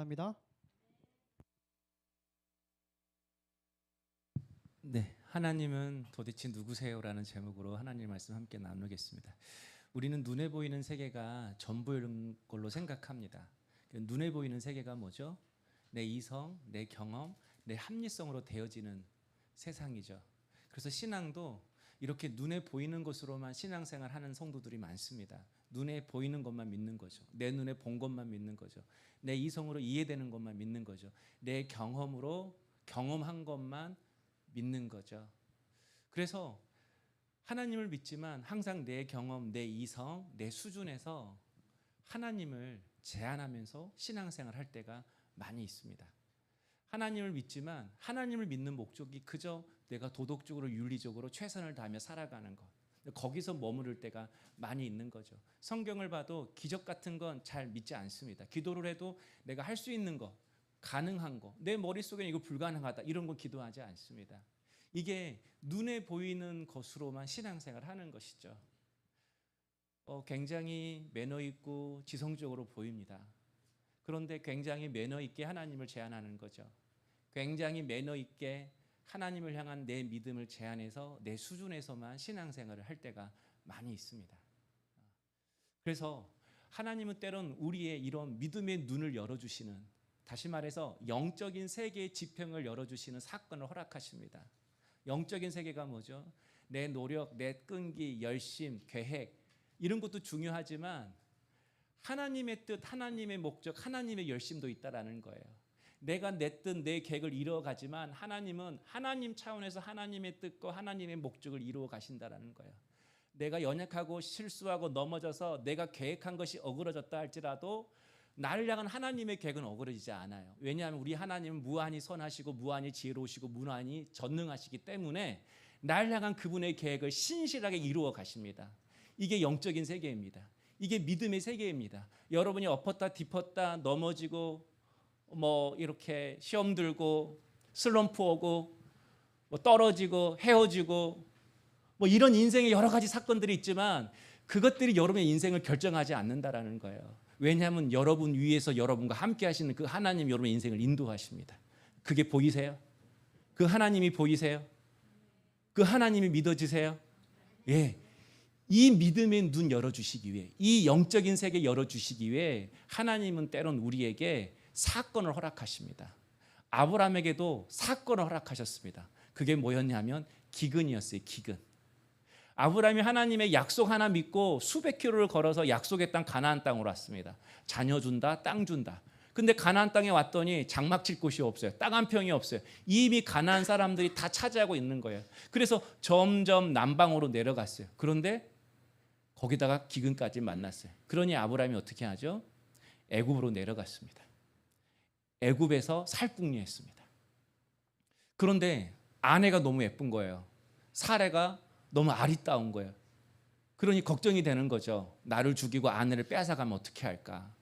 감사합니다. 네, 하나님은 도대체 누구세요라는 제목으로 하나님 말씀 함께 나누겠습니다. 우리는 눈에 보이는 세계가 전부인 걸로 생각합니다. 눈에 보이는 세계가 뭐죠? 내 이성, 내 경험, 내 합리성으로 되어지는 세상이죠. 그래서 신앙도 이렇게 눈에 보이는 것으로만 신앙생활 하는 성도들이 많습니다. 눈에 보이는 것만 믿는 거죠. 내 눈에 본 것만 믿는 거죠. 내 이성으로 이해되는 것만 믿는 거죠. 내 경험으로 경험한 것만 믿는 거죠. 그래서 하나님을 믿지만 항상 내 경험, 내 이성, 내 수준에서 하나님을 제한하면서 신앙생활 할 때가 많이 있습니다. 하나님을 믿지만 하나님을 믿는 목적이 그저 내가 도덕적으로 윤리적으로 최선을 다하며 살아가는 것, 거기서 머무를 때가 많이 있는 거죠. 성경을 봐도 기적 같은 건 잘 믿지 않습니다. 기도를 해도 내가 할 수 있는 거, 가능한 거, 내 머릿속에는 이거 불가능하다 이런 거 기도하지 않습니다. 이게 눈에 보이는 것으로만 신앙생활 하는 것이죠. 굉장히 매너 있고 지성적으로 보입니다. 그런데 굉장히 매너 있게 하나님을 제한하는 거죠. 굉장히 매너 있게 하나님을 향한 내 믿음을 제한해서 내 수준에서만 신앙생활을 할 때가 많이 있습니다. 그래서 하나님은 때론 우리의 이런 믿음의 눈을 열어주시는, 다시 말해서 영적인 세계의 지평을 열어주시는 사건을 허락하십니다. 영적인 세계가 뭐죠? 내 노력, 내 끈기, 열심, 계획 이런 것도 중요하지만 하나님의 뜻, 하나님의 목적, 하나님의 열심도 있다라는 거예요. 내가 내 뜻, 내 계획을 이루어가지만 하나님은 하나님 차원에서 하나님의 뜻과 하나님의 목적을 이루어 가신다라는 거예요. 내가 연약하고 실수하고 넘어져서 내가 계획한 것이 어그러졌다 할지라도 나를 향한 하나님의 계획은 어그러지지 않아요. 왜냐하면 우리 하나님은 무한히 선하시고 무한히 지혜로우시고 무한히 전능하시기 때문에 나를 향한 그분의 계획을 신실하게 이루어 가십니다. 이게 영적인 세계입니다. 이게 믿음의 세계입니다. 여러분이 엎었다 뒤펐다 넘어지고 이렇게 시험 들고 슬럼프 오고 떨어지고 헤어지고 이런 인생의 여러 가지 사건들이 있지만 그것들이 여러분의 인생을 결정하지 않는다라는 거예요. 왜냐하면 여러분 위에서 여러분과 함께 하시는 그 하나님 여러분의 인생을 인도하십니다. 그게 보이세요? 그 하나님이 보이세요? 그 하나님이 믿어지세요? 예. 이 믿음의 눈 열어주시기 위해, 이 영적인 세계 열어주시기 위해 하나님은 때론 우리에게 사건을 허락하십니다. 아브라함에게도 사건을 허락하셨습니다. 그게 뭐였냐면 기근이었어요. 기근. 아브라함이 하나님의 약속 하나 믿고 수백 킬로를 걸어서 약속의 땅 가나안 땅으로 왔습니다. 자녀 준다, 땅 준다. 근데 가나안 땅에 왔더니 장막 칠 곳이 없어요. 땅 한 평이 없어요. 이미 가나안 사람들이 다 차지하고 있는 거예요. 그래서 점점 남방으로 내려갔어요. 그런데 거기다가 기근까지 만났어요. 그러니 아브라함이 어떻게 하죠? 애굽으로 내려갔습니다. 애굽에서 살궁리했습니다. 그런데 아내가 너무 예쁜 거예요. 사레가 너무 아리따운 거예요. 그러니 걱정이 되는 거죠. 나를 죽이고 아내를 빼앗아가면 어떻게 할까?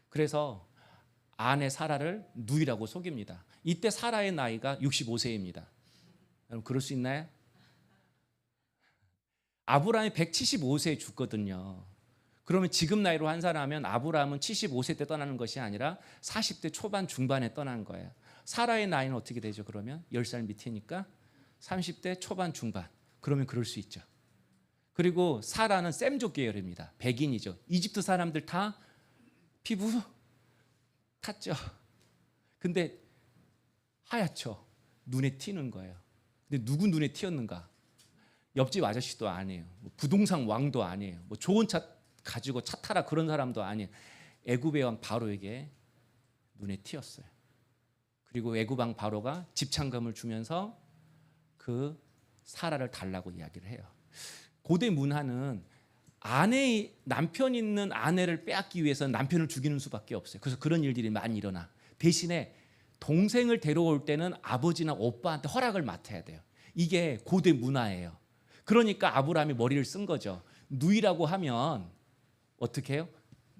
그래서 아내 사라를 누이라고 속입니다. 이때 사라의 나이가 65세입니다. 여러분 그럴 수 있나요? 아브라함이 175세에 죽거든요. 그러면 지금 나이로 환산하면 아브라함은 75세 때 떠나는 것이 아니라 40대 초반 중반에 떠난 거예요. 사라의 나이는 어떻게 되죠? 그러면 10살 밑이니까 30대 초반 중반. 그러면 그럴 수 있죠. 그리고 사라는 셈족 계열입니다. 백인이죠. 이집트 사람들 다 피부 탔죠. 근데 하얗죠. 눈에 튀는 거예요. 근데 누구 눈에 튀었는가? 옆집 아저씨도 아니에요. 부동산 왕도 아니에요. 좋은 차 가지고 차 타라 그런 사람도 아니에요. 애굽의 왕 바로에게 눈에 튀었어요. 그리고 애굽 왕 바로가 집창금을 주면서 그 사라를 달라고 이야기를 해요. 고대 문화는 남편 있는 아내를 빼앗기 위해서 남편을 죽이는 수밖에 없어요. 그래서 그런 일들이 많이 일어나. 대신에 동생을 데려올 때는 아버지나 오빠한테 허락을 맡아야 돼요. 이게 고대 문화예요. 그러니까 아브라함이 머리를 쓴 거죠. 누이라고 하면 어떻게 해요?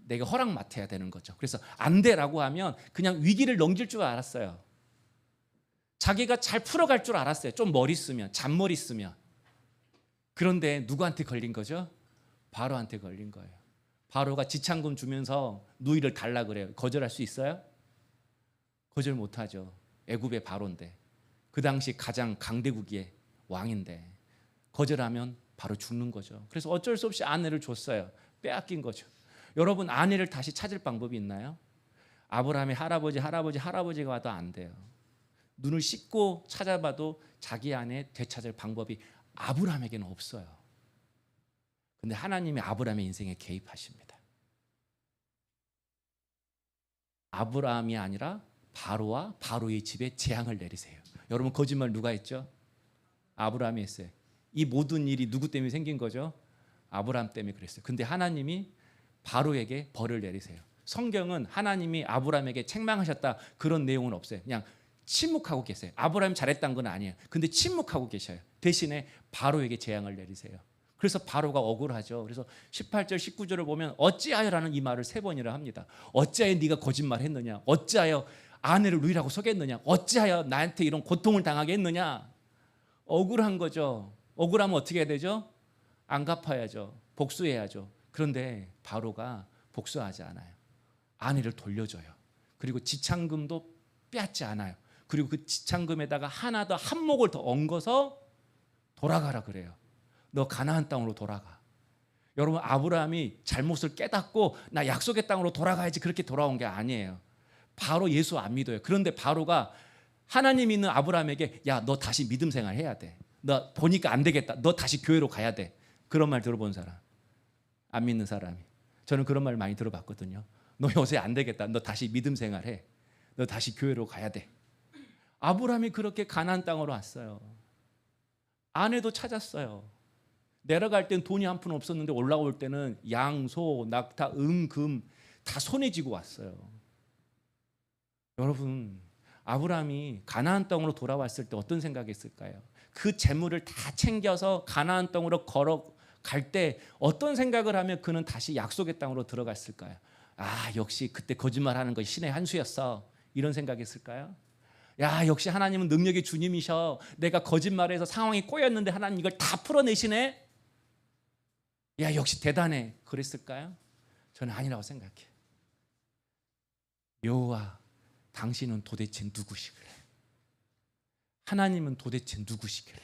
내가 허락 맡아야 되는 거죠. 그래서 안 돼라고 하면 그냥 위기를 넘길 줄 알았어요. 자기가 잘 풀어갈 줄 알았어요. 좀 머리 쓰면, 잔머리 쓰면. 그런데 누구한테 걸린 거죠? 바로한테 걸린 거예요. 바로가 지창금 주면서 누이를 달라 그래요. 거절할 수 있어요? 거절 못하죠. 애굽의 바로인데, 그 당시 가장 강대국의 왕인데 거절하면 바로 죽는 거죠. 그래서 어쩔 수 없이 아내를 줬어요. 빼앗긴 거죠. 여러분, 아내를 다시 찾을 방법이 있나요? 아브라함의 할아버지가 와도 안 돼요. 눈을 씻고 찾아봐도 자기 아내 되찾을 방법이 아브라함에게는 없어요. 근데 하나님이 아브라함의 인생에 개입하십니다. 아브라함이 아니라 바로와 바로의 집에 재앙을 내리세요. 여러분, 거짓말 누가 했죠? 아브라함이 했어요. 이 모든 일이 누구 때문에 생긴 거죠? 아브라함 때문에 그랬어요. 근데 하나님이 바로에게 벌을 내리세요. 성경은 하나님이 아브라함에게 책망하셨다 그런 내용은 없어요. 그냥 침묵하고 계세요. 아브라함이 잘했다는 건 아니에요. 근데 침묵하고 계셔요. 대신에 바로에게 재앙을 내리세요. 그래서 바로가 억울하죠. 그래서 18절 19절을 보면 어찌하여라는 이 말을 3번이나 합니다. 어찌하여 네가 거짓말했느냐? 어찌하여 아내를 누이라고 속였느냐? 어찌하여 나한테 이런 고통을 당하게 했느냐? 억울한 거죠. 억울하면 어떻게 해야 되죠? 안 갚아야죠. 복수해야죠. 그런데 바로가 복수하지 않아요. 아내를 돌려줘요. 그리고 지창금도 빼앗지 않아요. 그리고 그 지창금에다가 하나 더 한몫을 더 얹어서 돌아가라 그래요. 너 가나안 땅으로 돌아가. 여러분, 아브라함이 잘못을 깨닫고 나 약속의 땅으로 돌아가야지 그렇게 돌아온 게 아니에요. 바로 예수 안 믿어요. 그런데 바로가 하나님 있는 아브라함에게 야, 너 다시 믿음 생활 해야 돼. 너 보니까 안 되겠다. 너 다시 교회로 가야 돼. 그런 말 들어본 사람? 안 믿는 사람이. 저는 그런 말 많이 들어봤거든요. 너 요새 안 되겠다. 너 다시 믿음 생활해. 너 다시 교회로 가야 돼. 아브라함이 그렇게 가나안 땅으로 왔어요. 아내도 찾았어요. 내려갈 땐 돈이 한 푼 없었는데 올라올 때는 양, 소, 낙타, 금 다 손에 쥐고 왔어요. 여러분, 아브라함이 가나안 땅으로 돌아왔을 때 어떤 생각했을까요? 그 재물을 다 챙겨서 가나안 땅으로 걸어갈 때 어떤 생각을 하면 그는 다시 약속의 땅으로 들어갔을까요? 아, 역시 그때 거짓말하는 것이 신의 한 수였어. 이런 생각했을까요? 야, 역시 하나님은 능력의 주님이셔. 내가 거짓말해서 상황이 꼬였는데 하나님 이걸 다 풀어내시네. 야, 역시 대단해. 그랬을까요? 저는 아니라고 생각해요. 여호와, 당신은 도대체 누구시길래? 하나님은 도대체 누구시길래?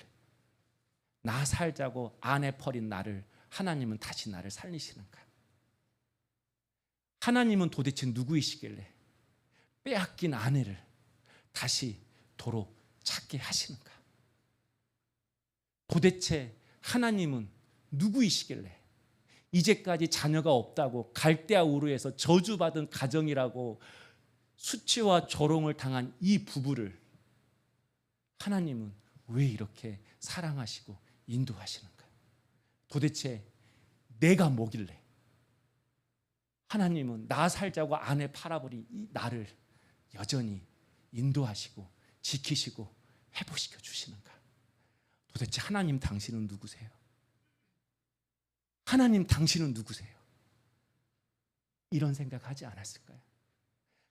나 살자고 아내 버린 나를 하나님은 다시 나를 살리시는가? 하나님은 도대체 누구이시길래 빼앗긴 아내를 다시 도로 찾게 하시는가? 도대체 하나님은 누구이시길래 이제까지 자녀가 없다고 갈대아 우르에서 저주받은 가정이라고 수치와 조롱을 당한 이 부부를 하나님은 왜 이렇게 사랑하시고 인도하시는가? 도대체 내가 뭐길래 하나님은 나 살자고 아내 팔아버린 이 나를 여전히 인도하시고 지키시고 회복시켜 주시는가? 도대체 하나님 당신은 누구세요? 하나님 당신은 누구세요? 이런 생각하지 않았을까요?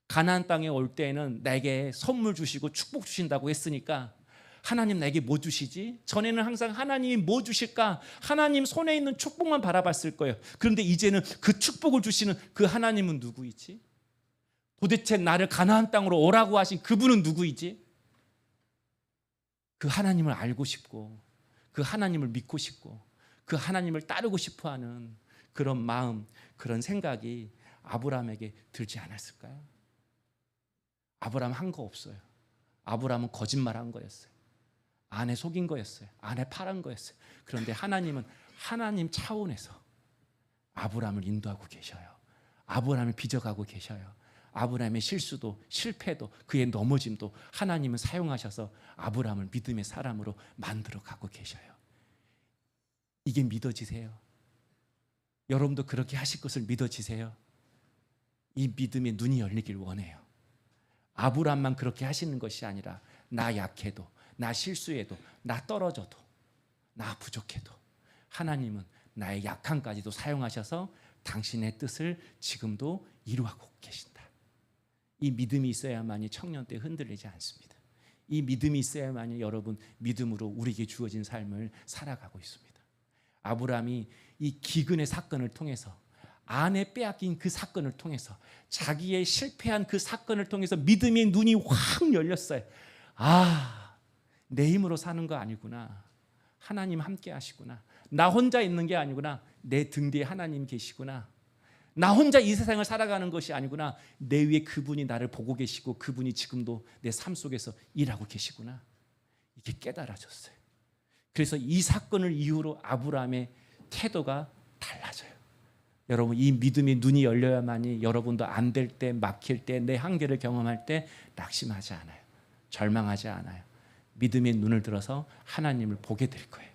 가나안 땅에 올 때에는 내게 선물 주시고 축복 주신다고 했으니까 하나님 나에게 뭐 주시지? 전에는 항상 하나님이 뭐 주실까? 하나님 손에 있는 축복만 바라봤을 거예요. 그런데 이제는 그 축복을 주시는 그 하나님은 누구이지? 도대체 나를 가나안 땅으로 오라고 하신 그분은 누구이지? 그 하나님을 알고 싶고 그 하나님을 믿고 싶고 그 하나님을 따르고 싶어하는 그런 마음, 그런 생각이 아브라함에게 들지 않았을까요? 아브라함 한 거 없어요. 아브라함은 거짓말한 거였어요. 아내 속인 거였어요. 아내 팔은 거였어요. 그런데 하나님은 하나님 차원에서 아브라함을 인도하고 계셔요. 아브라함을 빚어가고 계셔요. 아브라함의 실수도 실패도 그의 넘어짐도 하나님은 사용하셔서 아브라함을 믿음의 사람으로 만들어가고 계셔요. 이게 믿어지세요? 여러분도 그렇게 하실 것을 믿어지세요? 이 믿음의 눈이 열리길 원해요. 아브라함만 그렇게 하시는 것이 아니라 나 약해도 나 실수해도 나 떨어져도 나 부족해도 하나님은 나의 약함까지도 사용하셔서 당신의 뜻을 지금도 이루어가고 계신다. 이 믿음이 있어야만이 청년 때 흔들리지 않습니다. 이 믿음이 있어야만이 여러분 믿음으로 우리에게 주어진 삶을 살아가고 있습니다. 아브라함이 이 기근의 사건을 통해서 아내 빼앗긴 그 사건을 통해서, 자기의 실패한 그 사건을 통해서 믿음의 눈이 확 열렸어요. 아, 내 힘으로 사는 거 아니구나. 하나님 함께 하시구나. 나 혼자 있는 게 아니구나. 내 등 뒤에 하나님 계시구나. 나 혼자 이 세상을 살아가는 것이 아니구나. 내 위에 그분이 나를 보고 계시고 그분이 지금도 내 삶 속에서 일하고 계시구나. 이게 깨달아졌어요. 그래서 이 사건을 이후로 아브라함의 태도가 달라져요. 여러분, 이 믿음의 눈이 열려야만이 여러분도 안 될 때, 막힐 때, 내 한계를 경험할 때 낙심하지 않아요. 절망하지 않아요. 믿음의 눈을 들어서 하나님을 보게 될 거예요.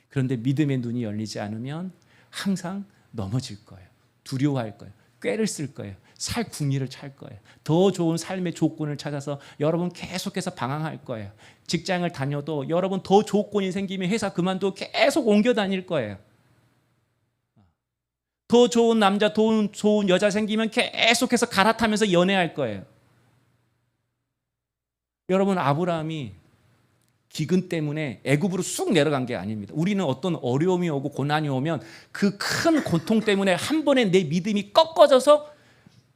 그런데 믿음의 눈이 열리지 않으면 항상 넘어질 거예요. 두려워할 거예요. 꾀를 쓸 거예요. 살 궁리를 찰 거예요. 더 좋은 삶의 조건을 찾아서 여러분 계속해서 방황할 거예요. 직장을 다녀도 여러분 더 조건이 생기면 회사 그만두고 계속 옮겨 다닐 거예요. 더 좋은 남자, 더 좋은 여자 생기면 계속해서 갈아타면서 연애할 거예요. 여러분, 아브라함이 기근 때문에 애굽으로 쑥 내려간 게 아닙니다. 우리는 어떤 어려움이 오고 고난이 오면 그 큰 고통 때문에 한 번에 내 믿음이 꺾어져서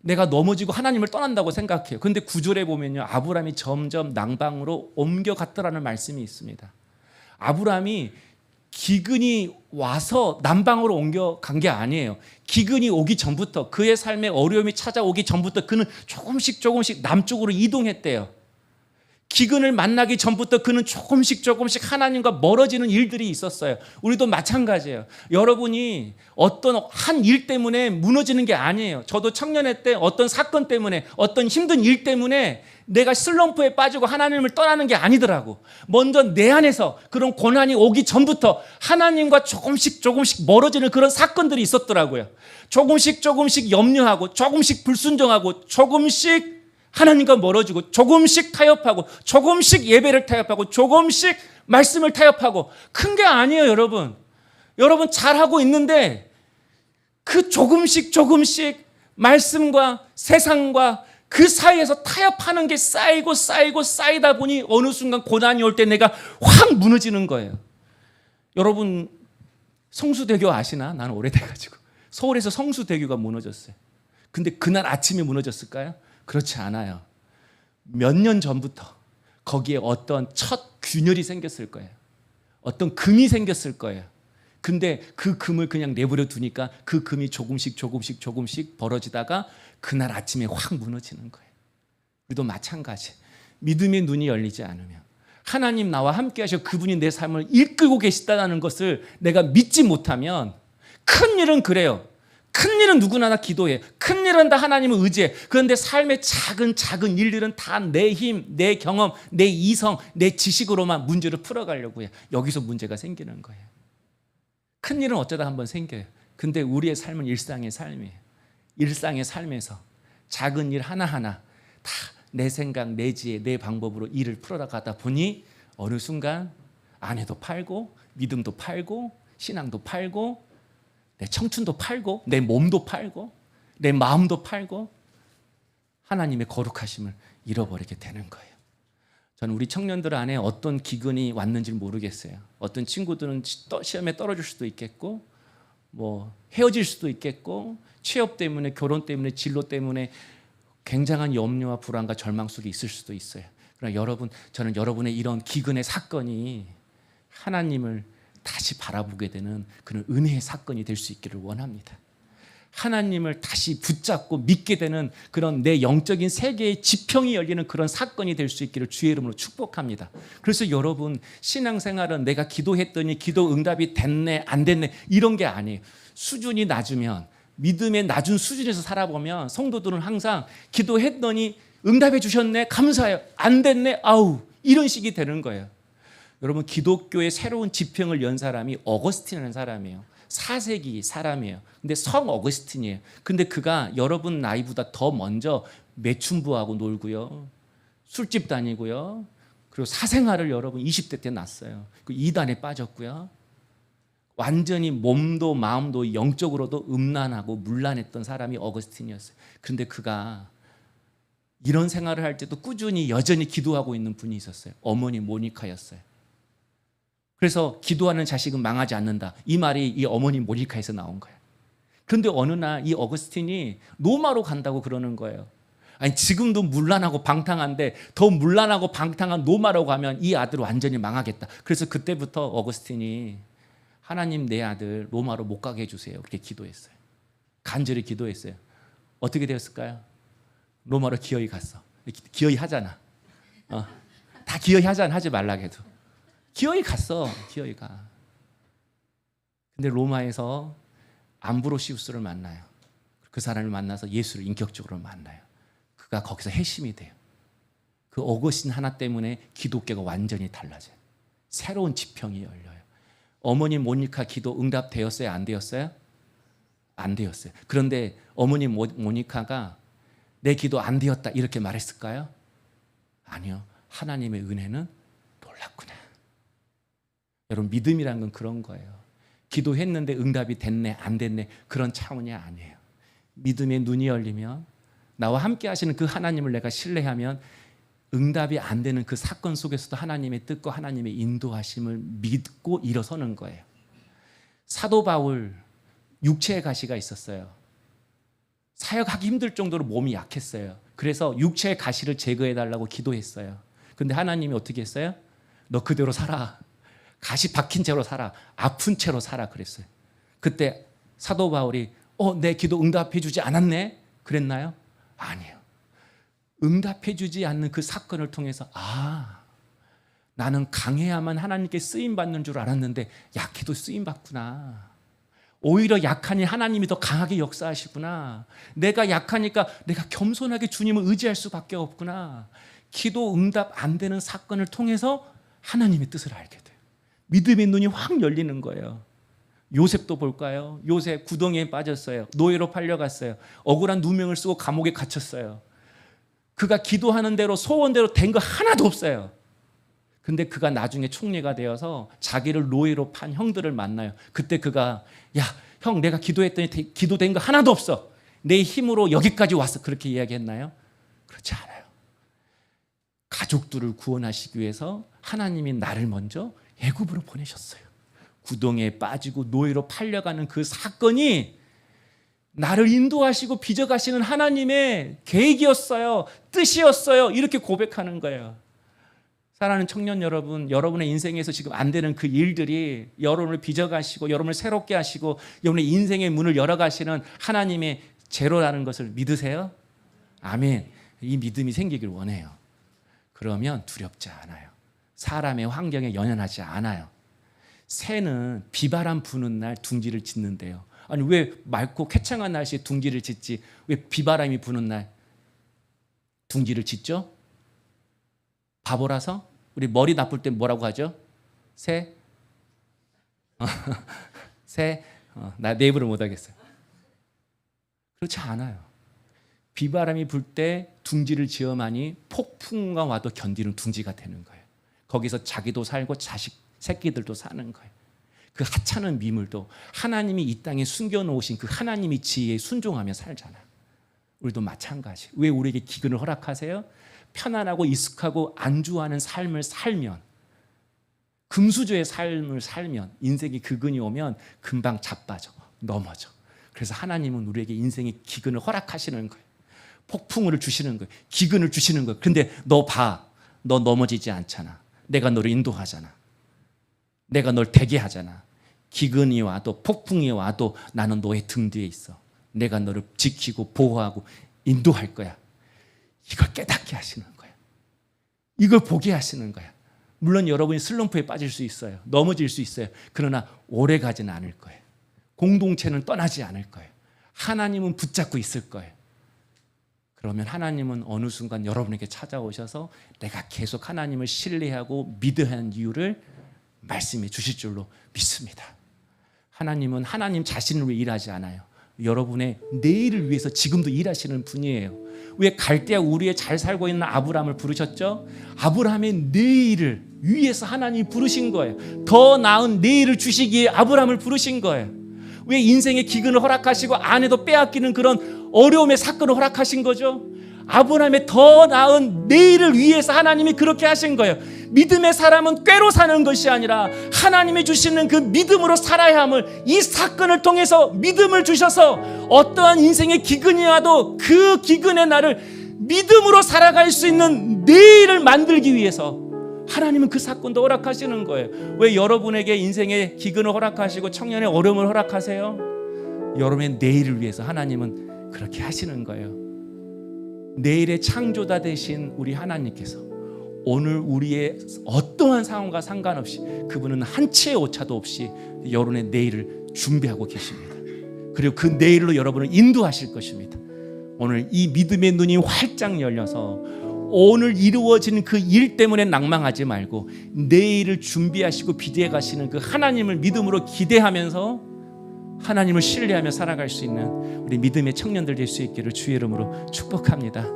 내가 넘어지고 하나님을 떠난다고 생각해요. 그런데 9절에 보면요, 아브라함이 점점 낭방으로 옮겨갔더라는 말씀이 있습니다. 아브라함이 기근이 와서 남방으로 옮겨간 게 아니에요. 기근이 오기 전부터, 그의 삶에 어려움이 찾아오기 전부터 그는 조금씩 남쪽으로 이동했대요. 기근을 만나기 전부터 그는 조금씩 하나님과 멀어지는 일들이 있었어요. 우리도 마찬가지예요. 여러분이 어떤 한 일 때문에 무너지는 게 아니에요. 저도 청년회 때 어떤 사건 때문에, 어떤 힘든 일 때문에 내가 슬럼프에 빠지고 하나님을 떠나는 게 아니더라고. 먼저 내 안에서 그런 고난이 오기 전부터 하나님과 조금씩 멀어지는 그런 사건들이 있었더라고요. 조금씩 염려하고, 조금씩 불순종하고, 조금씩 하나님과 멀어지고, 조금씩 타협하고, 조금씩 예배를 타협하고, 조금씩 말씀을 타협하고. 큰 게 아니에요, 여러분. 여러분 잘하고 있는데 그 조금씩 말씀과 세상과 그 사이에서 타협하는 게 쌓이다 보니 어느 순간 고난이 올 때 내가 확 무너지는 거예요. 여러분, 성수대교 아시나? 나는 오래돼가지고. 서울에서 성수대교가 무너졌어요. 근데 그날 아침에 무너졌을까요? 그렇지 않아요. 몇 년 전부터 거기에 어떤 첫 균열이 생겼을 거예요. 어떤 금이 생겼을 거예요. 근데 그 금을 그냥 내버려 두니까 그 금이 조금씩 벌어지다가 그날 아침에 확 무너지는 거예요. 우리도 마찬가지. 믿음의 눈이 열리지 않으면, 하나님 나와 함께 하셔 그분이 내 삶을 이끌고 계시다는 것을 내가 믿지 못하면, 큰 일은 그래요. 큰 일은 누구나 다 기도해. 큰 일은 다 하나님을 의지해. 그런데 삶의 작은 일들은 다 내 힘, 내 경험, 내 이성, 내 지식으로만 문제를 풀어가려고 해요. 여기서 문제가 생기는 거예요. 큰 일은 어쩌다 한번 생겨요. 근데 우리의 삶은 일상의 삶이에요. 일상의 삶에서 작은 일 하나하나 다 내 생각, 내 지혜, 내 방법으로 일을 풀어가다 보니 어느 순간 아내도 팔고, 믿음도 팔고, 신앙도 팔고, 내 청춘도 팔고, 내 몸도 팔고, 내 마음도 팔고, 하나님의 거룩하심을 잃어버리게 되는 거예요. 저는 우리 청년들 안에 어떤 기근이 왔는지 모르겠어요. 어떤 친구들은 시험에 떨어질 수도 있겠고, 뭐 헤어질 수도 있겠고, 취업 때문에, 결혼 때문에, 진로 때문에 굉장한 염려와 불안과 절망 속에 있을 수도 있어요. 그러나 여러분, 저는 여러분의 이런 기근의 사건이 하나님을 다시 바라보게 되는 그런 은혜의 사건이 될 수 있기를 원합니다. 하나님을 다시 붙잡고 믿게 되는 그런 내 영적인 세계의 지평이 열리는 그런 사건이 될 수 있기를 주의 이름으로 축복합니다. 그래서 여러분, 신앙생활은 내가 기도했더니 기도 응답이 됐네 안 됐네 이런 게 아니에요. 수준이 낮으면, 믿음의 낮은 수준에서 살아보면 성도들은 항상 기도했더니 응답해 주셨네, 감사해요, 안 됐네, 아우, 이런 식이 되는 거예요. 여러분, 기독교의 새로운 지평을 연 사람이 어거스틴이라는 사람이에요. 4세기 사람이에요. 근데 성 어거스틴이에요. 근데 그가 여러분 나이보다 더 먼저 매춘부하고 놀고요, 술집 다니고요, 그리고 사생활을 여러분 20대 때 났어요. 그 이단에 빠졌고요, 완전히 몸도 마음도 영적으로도 음란하고 문란했던 사람이 어거스틴이었어요. 그런데 그가 이런 생활을 할 때도 꾸준히 여전히 기도하고 있는 분이 있었어요. 어머니 모니카였어요. 그래서 기도하는 자식은 망하지 않는다, 이 말이 이 어머니 모니카에서 나온 거예요. 그런데 어느 날 이 어거스틴이 로마로 간다고 그러는 거예요. 아니 지금도 문란하고 방탕한데 더 문란하고 방탕한 로마로 가면 이 아들 완전히 망하겠다. 그래서 그때부터 어거스틴이 하나님 내 아들 로마로 못 가게 해주세요. 그렇게 기도했어요. 간절히 기도했어요. 어떻게 되었을까요? 로마로 기어이 갔어. 기어이 하잖아. 다 기어이 하잖아. 하지 말라 해도. 기어이 갔어. 기어이 가. 근데 로마에서 암브로시우스를 만나요. 그 사람을 만나서 예수를 인격적으로 만나요. 그가 거기서 핵심이 돼요. 그 어거스틴 하나 때문에 기독교가 완전히 달라져요. 새로운 지평이 열려요. 어머니 모니카 기도 응답되었어요? 안 되었어요? 안 되었어요. 그런데 어머니 모니카가 내 기도 안 되었다 이렇게 말했을까요? 아니요. 하나님의 은혜는 놀랍구나. 여러분 믿음이란 건 그런 거예요. 기도했는데 응답이 됐네 안 됐네 그런 차원이 아니에요. 믿음의 눈이 열리면 나와 함께 하시는 그 하나님을 내가 신뢰하면 응답이 안 되는 그 사건 속에서도 하나님의 뜻과 하나님의 인도하심을 믿고 일어서는 거예요. 사도 바울 육체의 가시가 있었어요. 사역하기 힘들 정도로 몸이 약했어요. 그래서 육체의 가시를 제거해달라고 기도했어요. 근데 하나님이 어떻게 했어요? 너 그대로 살아. 가시 박힌 채로 살아. 아픈 채로 살아 그랬어요. 그때 사도 바울이 내 기도 응답해 주지 않았네? 그랬나요? 아니에요. 응답해 주지 않는 그 사건을 통해서 나는 강해야만 하나님께 쓰임받는 줄 알았는데 약해도 쓰임받구나. 오히려 약하니 하나님이 더 강하게 역사하시구나. 내가 약하니까 내가 겸손하게 주님을 의지할 수밖에 없구나. 기도 응답 안 되는 사건을 통해서 하나님의 뜻을 알게 돼요. 믿음의 눈이 확 열리는 거예요. 요셉도 볼까요? 요셉 구덩이에 빠졌어요. 노예로 팔려갔어요. 억울한 누명을 쓰고 감옥에 갇혔어요. 그가 기도하는 대로 소원대로 된 거 하나도 없어요. 근데 그가 나중에 총리가 되어서 자기를 노예로 판 형들을 만나요. 그때 그가 형 내가 기도했더니 기도된 거 하나도 없어. 내 힘으로 여기까지 왔어. 그렇게 이야기했나요? 그렇지 않아요. 가족들을 구원하시기 위해서 하나님이 나를 먼저 애굽으로 보내셨어요. 구덩이에 빠지고 노예로 팔려가는 그 사건이 나를 인도하시고 빚어가시는 하나님의 계획이었어요. 뜻이었어요. 이렇게 고백하는 거예요. 사랑하는 청년 여러분, 여러분의 인생에서 지금 안 되는 그 일들이 여러분을 빚어가시고 여러분을 새롭게 하시고 여러분의 인생의 문을 열어가시는 하나님의 제로라는 것을 믿으세요? 아멘. 이 믿음이 생기길 원해요. 그러면 두렵지 않아요. 사람의 환경에 연연하지 않아요. 새는 비바람 부는 날 둥지를 짓는데요. 아니 왜 맑고 쾌창한 날씨에 둥지를 짓지? 왜 비바람이 부는 날 둥지를 짓죠? 바보라서? 우리 머리 나쁠 때 뭐라고 하죠? 새? 새? 나 내 입으로 못하겠어요. 그렇지 않아요. 비바람이 불 때 둥지를 지어만이 폭풍과 와도 견디는 둥지가 되는 거예요. 거기서 자기도 살고 자식, 새끼들도 사는 거예요. 그 하찮은 미물도 하나님이 이 땅에 숨겨놓으신 그 하나님의 지혜에 순종하며 살잖아요. 우리도 마찬가지. 왜 우리에게 기근을 허락하세요? 편안하고 익숙하고 안주하는 삶을 살면, 금수저의 삶을 살면, 인생의 기근이 오면 금방 자빠져, 넘어져. 그래서 하나님은 우리에게 인생의 기근을 허락하시는 거예요. 폭풍을 주시는 거예요. 기근을 주시는 거예요. 근데 너 봐, 너 넘어지지 않잖아. 내가 너를 인도하잖아. 내가 널 되게 하잖아. 기근이 와도 폭풍이 와도 나는 너의 등 뒤에 있어. 내가 너를 지키고 보호하고 인도할 거야. 이걸 깨닫게 하시는 거야. 이걸 보게 하시는 거야. 물론 여러분이 슬럼프에 빠질 수 있어요. 넘어질 수 있어요. 그러나 오래 가지는 않을 거예요. 공동체는 떠나지 않을 거예요. 하나님은 붙잡고 있을 거예요. 그러면 하나님은 어느 순간 여러분에게 찾아오셔서 내가 계속 하나님을 신뢰하고 믿어야 하는 이유를 말씀해 주실 줄로 믿습니다. 하나님은 하나님 자신을 위해 일하지 않아요. 여러분의 내일을 위해서 지금도 일하시는 분이에요. 왜 갈대아 우리에 잘 살고 있는 아브라함을 부르셨죠? 아브라함의 내일을 위해서 하나님이 부르신 거예요. 더 나은 내일을 주시기에 아브라함을 부르신 거예요. 왜 인생의 기근을 허락하시고 아내도 빼앗기는 그런 어려움의 사건을 허락하신 거죠? 아브라함의 더 나은 내일을 위해서 하나님이 그렇게 하신 거예요. 믿음의 사람은 꾀로 사는 것이 아니라 하나님이 주시는 그 믿음으로 살아야 함을, 이 사건을 통해서 믿음을 주셔서 어떠한 인생의 기근이 와도 그 기근의 날을 믿음으로 살아갈 수 있는 내일을 만들기 위해서 하나님은 그 사건도 허락하시는 거예요. 왜 여러분에게 인생의 기근을 허락하시고 청년의 어려움을 허락하세요? 여러분의 내일을 위해서 하나님은 그렇게 하시는 거예요. 내일의 창조자 되신 우리 하나님께서 오늘 우리의 어떠한 상황과 상관없이 그분은 한 치의 오차도 없이 여러분의 내일을 준비하고 계십니다. 그리고 그 내일로 여러분을 인도하실 것입니다. 오늘 이 믿음의 눈이 활짝 열려서 오늘 이루어지는 그 일 때문에 낭망하지 말고 내일을 준비하시고 비대해 가시는 그 하나님을 믿음으로 기대하면서 하나님을 신뢰하며 살아갈 수 있는 우리 믿음의 청년들 될 수 있기를 주의 이름으로 축복합니다.